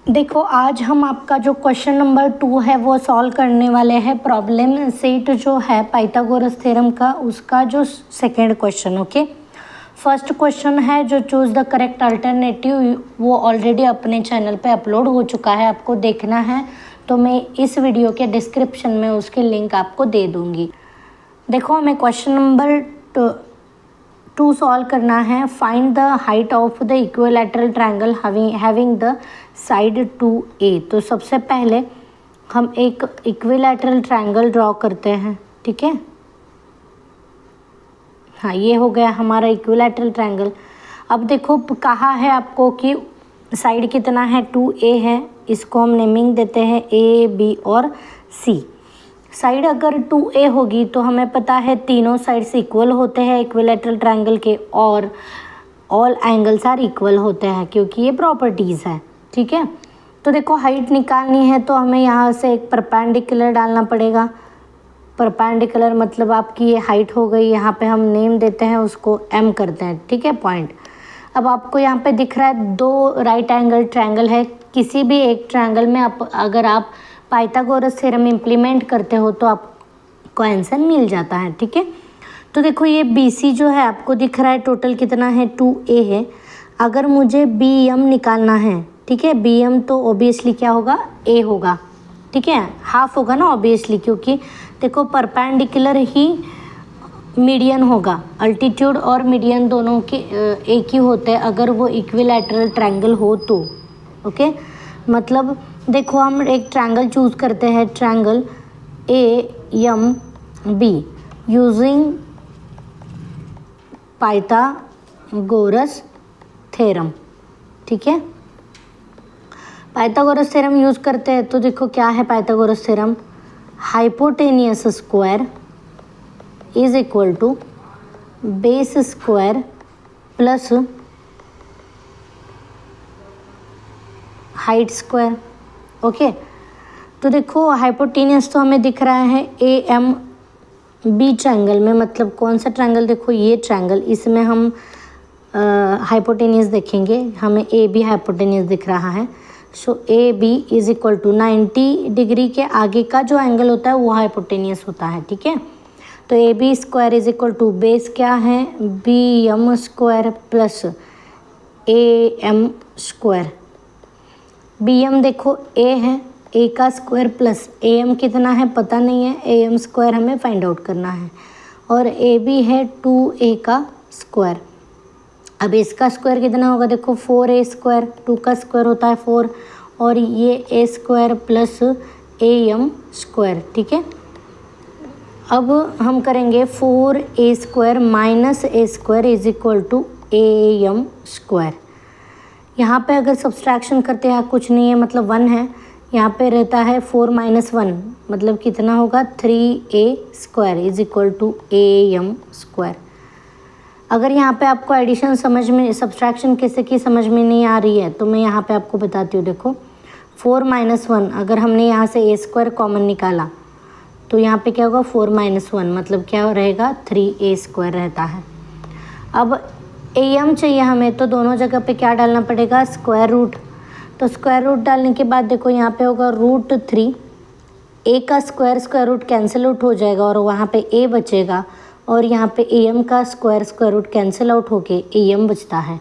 देखो आज हम आपका जो क्वेश्चन नंबर 2 है वो सॉल्व करने वाले हैं। प्रॉब्लम सेट जो है पाइथागोरस थ्योरम का, उसका जो second question. Okay, first question है जो चूज़ द करेक्ट अल्टरनेटिव, वो ऑलरेडी अपने चैनल पे अपलोड हो चुका है। आपको देखना है तो मैं इस वीडियो के डिस्क्रिप्शन में उसकी लिंक आपको दे दूँगी। देखो हमें क्वेश्चन नंबर 2 सॉल्व करना है। Find the height of the equilateral triangle having the side 2a। तो सबसे पहले हम एक इक्विलैटरल ट्रायंगल ड्रॉ करते हैं। ठीक है, हाँ ये हो गया हमारा इक्विलैटरल ट्रायंगल। अब देखो कहा है आपको कि साइड कितना है, 2a है। इसको हम नेमिंग देते हैं a, b और c। साइड अगर 2a होगी तो हमें पता है तीनों साइड्स इक्वल होते हैं इक्विलैटरल ट्रायंगल के, और ऑल एंगल्स आर इक्वल होते हैं क्योंकि ये प्रॉपर्टीज़ है। ठीक है, तो देखो हाइट निकालनी है तो हमें यहाँ से एक परपेंडिकुलर डालना पड़ेगा। परपेंडिकुलर मतलब आपकी ये हाइट हो गई। यहाँ पे हम नेम देते हैं उसको m करते हैं। ठीक है, पॉइंट। अब आपको यहाँ पे दिख रहा है दो राइट एंगल ट्रायंगल है। किसी भी एक ट्रायंगल में अगर आप पाइथागोरस थ्योरम इम्प्लीमेंट करते हो तो आपको आंसर मिल जाता है। ठीक है, तो देखो ये BC जो है आपको दिख रहा है टोटल कितना है, 2a है। अगर मुझे BM निकालना है, ठीक है, BM तो ओबियसली क्या होगा, a होगा। ठीक है, हाफ होगा ना ऑब्वियसली, क्योंकि देखो परपेंडिकुलर ही मीडियन होगा। अल्टीट्यूड और मीडियन दोनों के एक ही होते हैं अगर वो इक्विलैटरल ट्रायंगल हो तो। ओके, मतलब देखो हम एक ट्रायंगल चूज़ करते हैं, triangle AMB using Pythagoras theorem. ठीक है, पाइथागोरस थ्योरम यूज़ करते हैं तो देखो क्या है Pythagoras theorem, hypotenuse square is equal to base square plus height square. Okay, तो देखो हाइपोटेनियस तो हमें दिख रहा है AMB ट्रायंगल में, मतलब कौन सा ट्रायंगल, देखो ये ट्रायंगल, इसमें हम हाइपोटेनियस देखेंगे, हमें AB हाइपोटेनियस दिख रहा है। So AB is equal to 90 degree के आगे का जो एंगल होता है वो हाइपोटेनियस होता है। ठीक है, तो AB square is equal to base क्या है, BM square plus AM square. BM देखो A है, A का स्क्वायर प्लस AM कितना है पता नहीं है, AM स्क्वायर हमें फाइंड आउट करना है। और AB है 2A का स्क्वायर। अब इसका स्क्वायर कितना होगा, देखो 4A स्क्वायर, 2 का स्क्वायर होता है 4, और ये A square plus AM square. ठीक है, अब हम करेंगे 4A square minus A square is equal to AM square. यहाँ पे अगर सब्सट्रैक्शन करते हैं कुछ नहीं है, मतलब 1 है। यहाँ पे रहता है 4 माइनस 1, मतलब कितना होगा 3A square is equal to AM square. अगर यहाँ पे आपको एडिशन समझ में, सब्सट्रैक्शन कैसे की समझ में नहीं आ रही है तो मैं यहाँ पे आपको बताती हूँ। देखो 4 माइनस 1, अगर हमने यहाँ से A स्क्वायर कॉमन निकाला तो यहाँ पे क्या होगा 4 माइनस 1, मतलब क्या रहेगा 3A स्क्वायर रहता है। अब AM चाहिए हमें तो दोनों जगह पे क्या डालना पड़ेगा, स्क्वायर रूट। तो स्क्वायर रूट डालने के बाद देखो यहाँ पे होगा √3, A का स्क्वायर रूट कैंसिल आउट हो जाएगा और वहाँ पे A बचेगा, और यहाँ पे AM का स्क्वायर रूट कैंसिल आउट होके AM बचता है,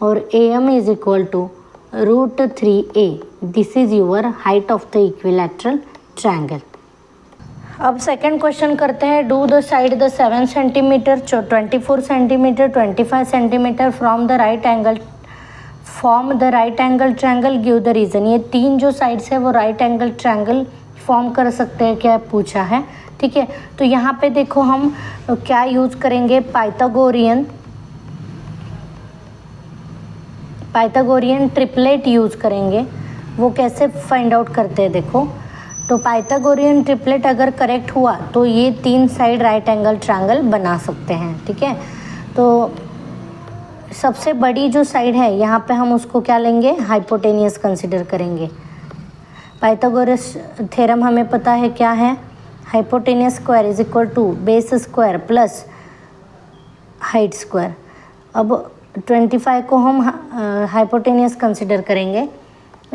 और AM is equal to √3A। This is your height of the equilateral triangle. अब सेकंड क्वेश्चन करते हैं। Do the side the 7 centimetre, 24 centimetre, 25 centimetre from the right angle, form the right angle triangle, give the reason. ये तीन जो sides है वो right angle triangle form कर सकते हैं, क्या पूछा है। ठीक है, तो यहाँ पे देखो हम क्या यूज़ करेंगे, पाइथागोरियन ट्रिपलेट यूज़ करेंगे। वो कैसे फाइंड आउट करते हैं देखो, तो पाइथागोरियन ट्रिपलेट अगर करेक्ट हुआ तो ये तीन साइड राइट एंगल ट्रायंगल बना सकते हैं। ठीक है, तो सबसे बड़ी जो साइड है यहाँ पे हम उसको क्या लेंगे, हाइपोटेनियस कंसिडर करेंगे। पाइथागोरस थ्योरम हमें पता है क्या है, hypotenuse square is equal to base square plus height square. अब 25 को हम हाइपोटेनियस कंसिडर करेंगे,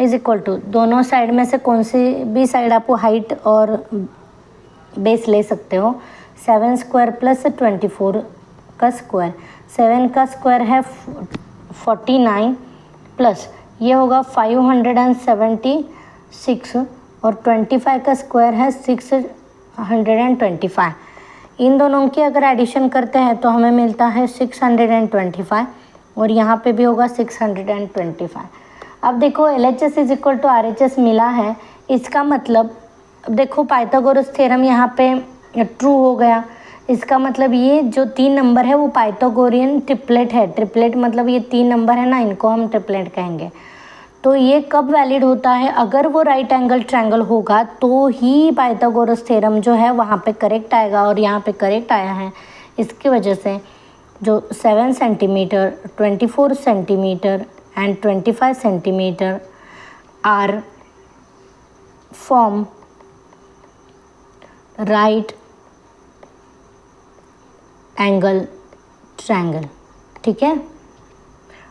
इज इक्वल टू, दोनों साइड में से कौन सी भी साइड आपको हाइट और बेस ले सकते हो, 7 स्क्वायर प्लस 24 का स्क्वायर, 7 का स्क्वायर है 49 प्लस ये होगा 576 और 25 का स्क्वायर है 625। इन दोनों की अगर एडिशन करते हैं तो हमें मिलता है 625 और यहाँ पे भी होगा 625। अब देखो LHS is equal to RHS मिला है, इसका मतलब अब देखो पाइथागोरस थ्योरम यहाँ पे ट्रू हो गया। इसका मतलब ये जो 3 नंबर है वो पाइथागोरियन ट्रिपलेट है। ट्रिपलेट मतलब ये 3 नंबर है ना, इनको हम ट्रिपलेट कहेंगे। तो ये कब वैलिड होता है, अगर वो राइट एंगल ट्रायंगल होगा तो ही पाइथागोरस थ्योरम जो है वहाँ पे करेक्ट आएगा। और यहाँ पे करेक्ट आया है, इसकी वजह से जो 7 centimetre, 24 centimetre and 25 centimetre are form right angle triangle. ठीक है,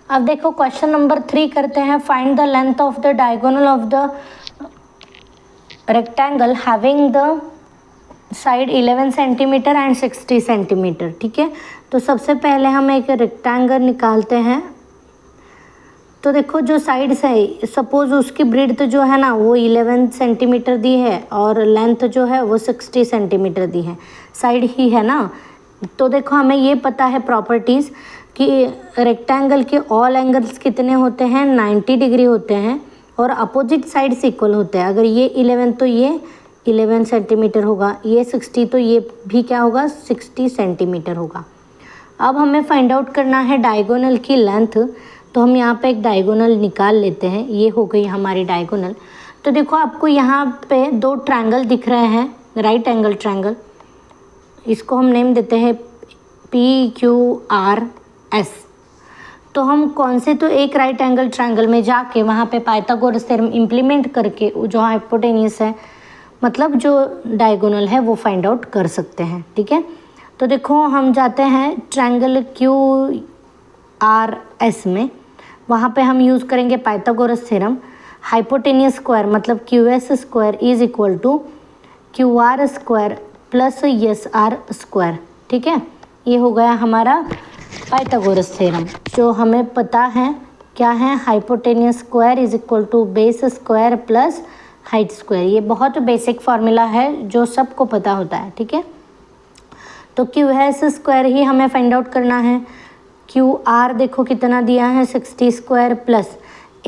अब देखो क्वेश्चन नंबर 3 करते हैं। Find the length of the diagonal of the rectangle having the side 11 centimetre and 60 centimetre. ठीक है, तो सबसे पहले हम एक रेक्टेंगल निकालते हैं। तो देखो जो साइड से सपोज उसकी ब्रेड्थ जो है ना वो 11 सेंटीमीटर दी है और लेंथ जो है वो 60 सेंटीमीटर दी है, साइड ही है ना। तो देखो हमें ये पता है प्रॉपर्टीज़ कि रेक्टेंगल के ऑल एंगल्स कितने होते हैं, 90 डिग्री होते हैं और अपोजिट साइड्स इक्वल होते हैं। अगर ये 11 तो ये 11 सेंटीमीटर होगा, ये 60 तो ये भी क्या होगा 60 सेंटीमीटर होगा। अब हमें फाइंड आउट करना है डायगोनल की लेंथ। तो हम यहाँ पे एक डायगोनल निकाल लेते हैं, ये हो गई हमारी डायगोनल। तो देखो आपको यहाँ पे 2 ट्रायंगल दिख रहे हैं, राइट एंगल ट्रायंगल, इसको हम नेम देते हैं PQRS। तो हम कौन से, तो एक राइट एंगल ट्रायंगल में जाके वहाँ पे पाइथागोरस थ्योरम इम्प्लीमेंट करके जो हाइपोटेन्यूस है मतलब जो डायगोनल है वो फाइंड आउट कर सकते हैं। ठीक है, तो देखो हम जाते हैं ट्रायंगल QRS में, वहाँ पे हम यूज़ करेंगे पाइथागोरस थ्योरम। हाइपोटेन्यूस स्क्वायर मतलब QS square is equal to QR square plus SR square. ठीक है, ये हो गया हमारा पाइथागोरस थ्योरम। जो हमें पता है क्या है, hypotenuse square is equal to base square plus height square. ये बहुत बेसिक फार्मूला है जो सबको पता होता है। ठीक है, तो QS स्क्वायर ही हमें फाइंड आउट करना है। QR देखो कितना दिया है 60 स्क्वायर प्लस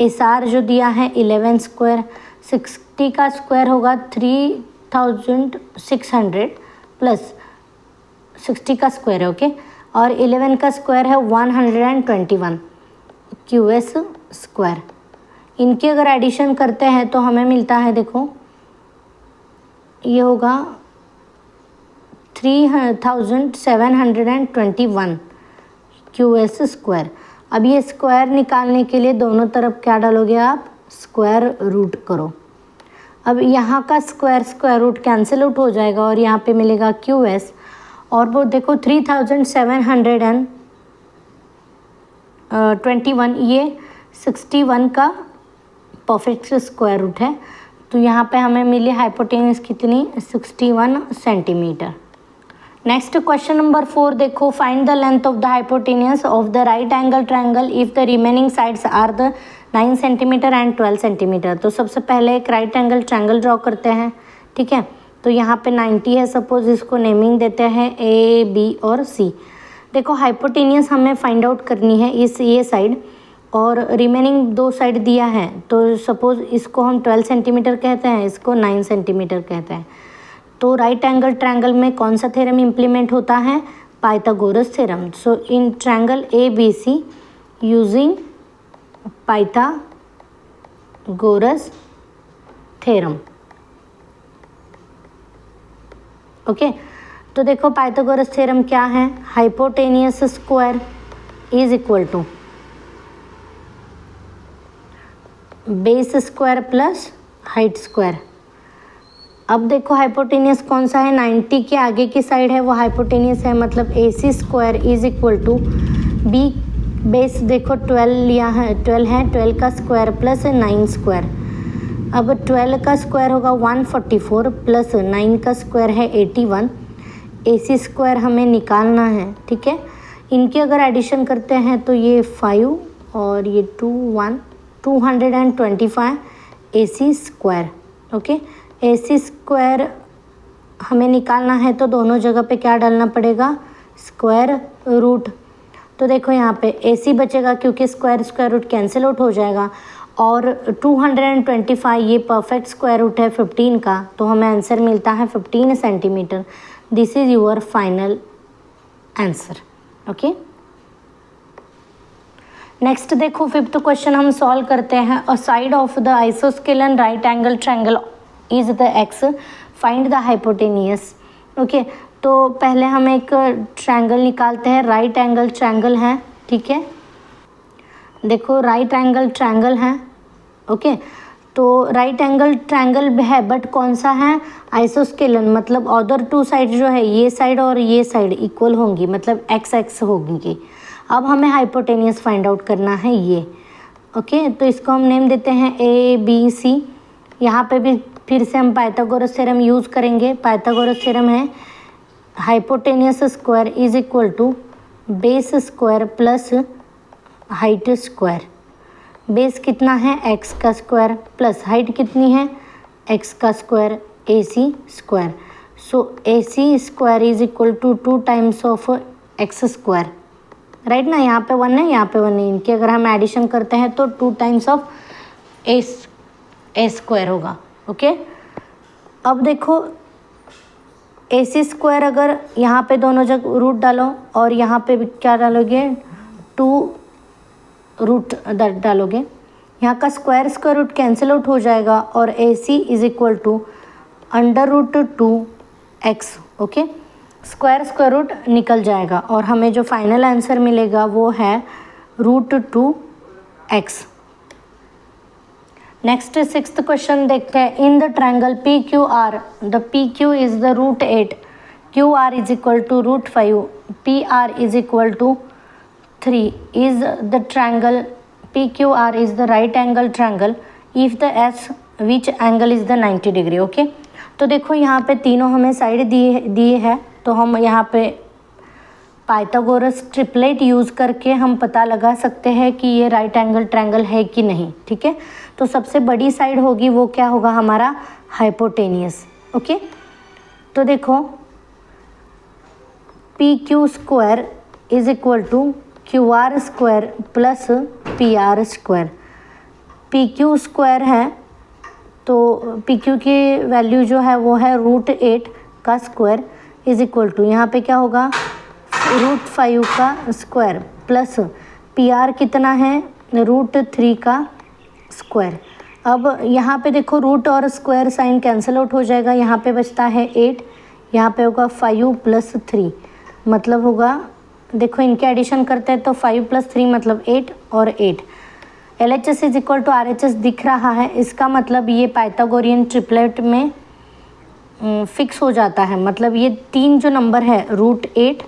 SR जो दिया है 11 स्क्वायर। 60 का स्क्वायर होगा 3600 प्लस 60 का स्क्वायर है, ओके, और 11 का स्क्वायर है 121 QS स्क्वायर। इनकी अगर एडिशन करते हैं तो हमें मिलता है, देखो ये होगा 3721 QS स्क्वायर। अब ये स्क्वायर निकालने के लिए दोनों तरफ क्या डालोगे आप, स्क्वायर रूट करो। अब यहाँ का square square root cancel out हो जाएगा और यहाँ पे मिलेगा QS। और वो देखो 3721 ये 61 का परफेक्ट स्क्वायर रूट है। तो यहाँ पे हमें मिली हाइपोटेन्यूस कितनी, 61 सेंटीमीटर। नेक्स्ट क्वेश्चन नंबर 4 देखो। Find the length of the hypotenuse of the right angle triangle if the remaining sides are the 9 centimetre and 12 centimetre. तो सबसे पहले एक राइट एंगल ट्रायंगल ड्रॉ करते हैं। ठीक है, तो यहाँ पे 90 है, सपोज इसको नेमिंग देते हैं A, B और C। देखो हाइपोटेन्यूस हमें फाइंड आउट करनी है इस ये साइड, और रिमेनिंग 2 साइड दिया है। तो सपोज इसको हम 12 सेंटीमीटर कहते हैं, इसको 9 सेंटीमीटर कहते हैं। तो राइट एंगल ट्रायंगल में कौन सा थ्योरम इम्प्लीमेंट होता है, Pythagoras theorem. So in triangle ABC using Pythagoras theorem. Okay, तो देखो पाइथागोरस थ्योरम क्या है, hypotenuse square is equal to base square plus height square. अब देखो हाइपोटेन्यूस कौन सा है, 90 के आगे की साइड है वो हाइपोटेन्यूस है, मतलब AC square is equal to B base देखो 12 लिया है, 12 है, 12 का स्क्वायर प्लस 9 स्क्वायर। अब 12 का स्क्वायर होगा 144 प्लस 9 का स्क्वायर है 81, AC स्क्वायर हमें निकालना है, ठीक है। इनके अगर एडिशन करते हैं तो ये 5 और ये 225 AC square, okay. AC square हमें निकालना है तो दोनों जगह पे क्या डालना पड़ेगा, स्क्वायर रूट। तो देखो यहाँ पे AC बचेगा क्योंकि स्क्वायर रूट कैंसिल आउट हो जाएगा, और 225 ये परफेक्ट स्क्वायर रूट है 15 का, तो हमें आंसर मिलता है 15 centimetre. This is your final answer, okay. Next देखो 5th क्वेश्चन हम सॉल्व करते हैं। A side of the isosceles right angle triangle is the x, find the hypotenuse, okay. तो पहले हम एक ट्रायंगल निकालते हैं, राइट एंगल ट्रायंगल है, ठीक है। देखो राइट एंगल ट्रायंगल है, ओके। तो राइट एंगल ट्रायंगल है बट कौन सा है, आइसोस्केलन, मतलब अदर टू साइड जो है ये साइड और ये साइड इक्वल होंगी, मतलब एक्स एक्स होगी। अब हमें हाइपोटेनियस फाइंड आउट करना है ये, ओके। तो इसको हम नेम देते हैं ABC। यहाँ पे भी फिर से हम पाइथागोरस थ्योरम यूज़ करेंगे। पाइथागोरस थ्योरम है hypotenuse square is equal to base square plus height square. Base कितना है, एक्स का स्क्वायर, प्लस हाइट कितनी है, एक्स का square, AC square. So AC square is equal to 2 times of x square, right ना। यहाँ पे 1 है, यहाँ पे 1 है, इनकी अगर हम एडिशन करते हैं तो 2 टाइम्स ऑफ ए स्क्वायर होगा, ओके। अब देखो AC स्क्वायर, अगर यहाँ पे दोनों जगह रूट डालो और यहाँ पे भी क्या डालोगे, 2 रूट डालोगे, यहाँ का स्क्वायर रूट कैंसिल आउट हो जाएगा और AC is equal to √2x, okay. Square root निकल जाएगा और हमें जो फाइनल आंसर मिलेगा वो है √2x। नेक्स्ट 6th क्वेश्चन देखते हैं। In the triangle PQR the PQ is the √8, QR is equal to √5, PR is equal to 3 is the triangle PQR is the right angle triangle if the S which angle is the 90 degree, okay. तो देखो यहाँ पे तीनों हमें side दिए है, तो हम यहाँ पे पाइथागोरस ट्रिपलेट यूज़ करके हम पता लगा सकते हैं कि ये राइट एंगल ट्रायंगल है कि नहीं, ठीक है। तो सबसे बड़ी साइड होगी वो क्या होगा, हमारा हाइपोटेनियस, ओके। तो देखो PQ square is equal to QR square plus PR square. PQ square है तो PQ की वैल्यू जो है वो है √8 का स्क्वायर इज इक्वल टू, यहाँ पे क्या होगा, √5 का स्क्वायर प्लस PR कितना है, √3 का स्क्वायर। अब यहाँ पे देखो रूट और स्क्वायर साइन कैंसिल आउट हो जाएगा, यहाँ पे बचता है 8, यहाँ पे होगा 5 + 3, मतलब होगा, देखो इनके एडिशन करते हैं तो 5 + 3 मतलब 8 और 8। LHS is equal to RHS दिख रहा है, इसका मतलब ये पाइथागोरियन ट्रिपलेट में फिक्स हो जाता है। मतलब ये 3 जो नंबर है √8,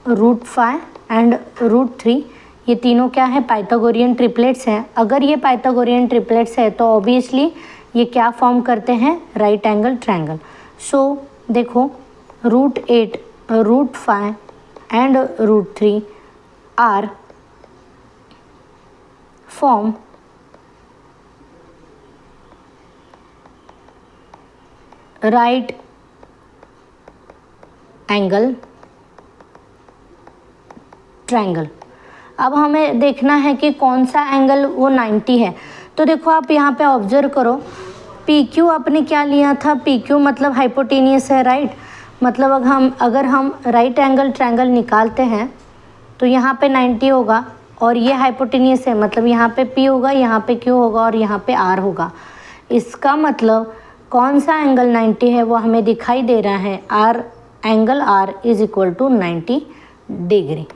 √5 एंड √3, ये तीनों क्या है, पाइथागोरियन ट्रिपलेट्स हैं। अगर ये पाइथागोरियन ट्रिपलेट्स है तो ऑब्वियसली ये क्या फॉर्म करते हैं, राइट एंगल ट्रायंगल। सो देखो √8, √5 and √3 are form right angle triangle। अब हमें देखना है कि कौन सा एंगल वो 90 है। तो देखो आप यहाँ पे ऑब्जर्व करो, PQ आपने क्या लिया था, PQ मतलब हाइपोटेनियस है, राइट। मतलब अगर हम राइट एंगल ट्रायंगल निकालते हैं तो यहाँ पे 90 होगा और ये हाइपोटेनियस है, मतलब यहाँ पे P होगा, यहाँ पे Q होगा और यहाँ पे R होगा। इसका मतलब कौन सा एंगल 90 है वो हमें दिखाई दे रहा है, angle R is equal to 90 degree.